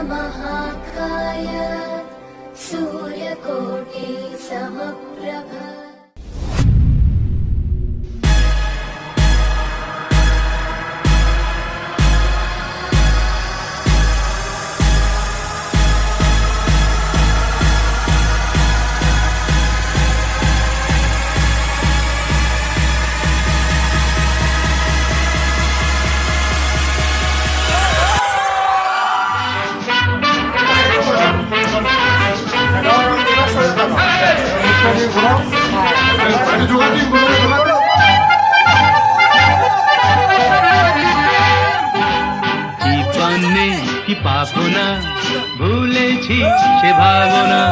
महाकाय सूर्यकोटि समप्रभ। কি পাবো না ভুলেছি সে ভাবনা,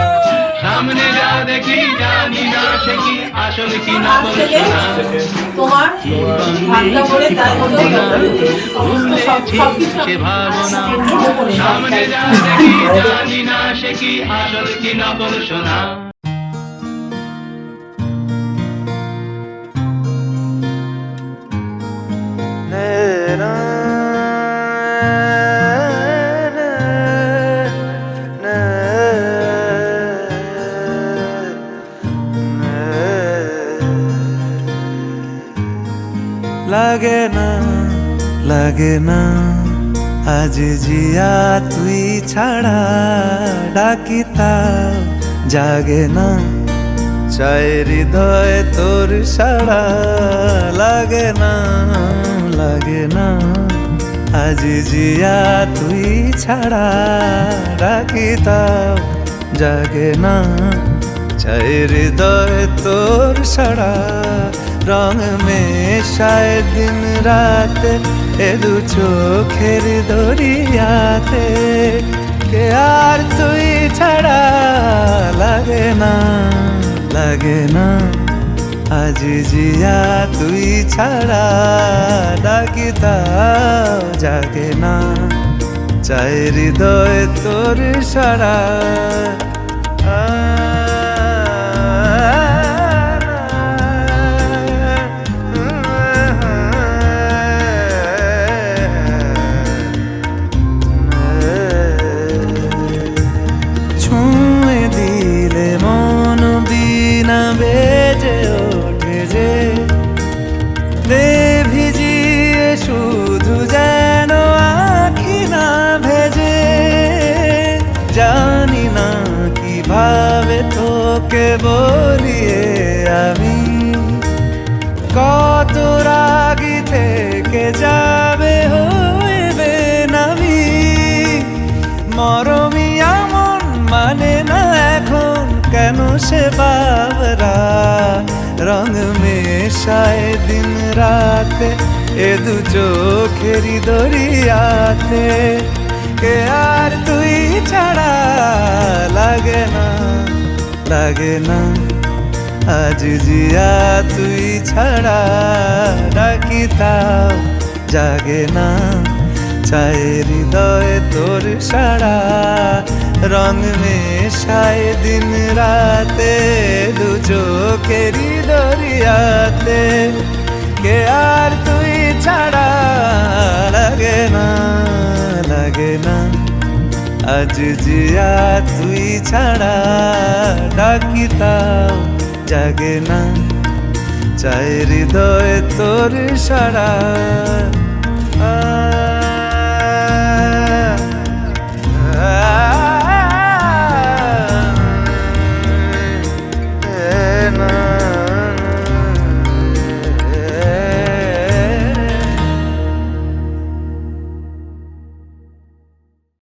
সামনে যা দেখি জানি না সে কি আসল কি নকল সোনা। তোমার ভাগ্য করে তার মতো ভুলেছি সে ভাবনা, সামনে যা দেখি জানি না সে কি আসল কি নকল সোনা। লাগে না আজ জিয়া তুই ছাড়া, ডাকিতাও জাগে না চাই হৃদয় তোর সাড়া। লাগে না আজ জিয়া তুই ছাড়া, ডাকিতাও জাগে না চাই হৃদয় তোর সাড়া। রং মেশায় দিন রাতে এ দু চোখের দরিয়াতে, কে আর তুই ছাড়া। লাগে না আজ জিয়া তুই ছাড়া, ডাকিতাও জাগে না চাই হৃদয় তোর সাড়া। বেজে ওঠে যে ভিজিয়ে শুধু যেন আখি না ভেজে। জানি না কিভাবে তোকে বলিয়ে আমি, কত রাগি থেকে যাবে হইবে নামি। মরমি এমন মানে না এখন কেন সে বাবরা, রং মেশায় দিন রাতে এ দু চোখেরি দরিয়াতে, কে আর তুই ছাড়া। লাগে না আজ জিয়া তুই ছাড়া, ডাকিতাও জাগে না চাই হৃদয় তোর সাড়া। রং মেশায় দিন রাতে দু চোখেরি দরিয়াতে, কে আর তুই ছাড়া। লাগে না আজ জিয়া তুই ছাড়া, ডাকিতাও জাগে না চাই হৃদয় তোর সাড়া।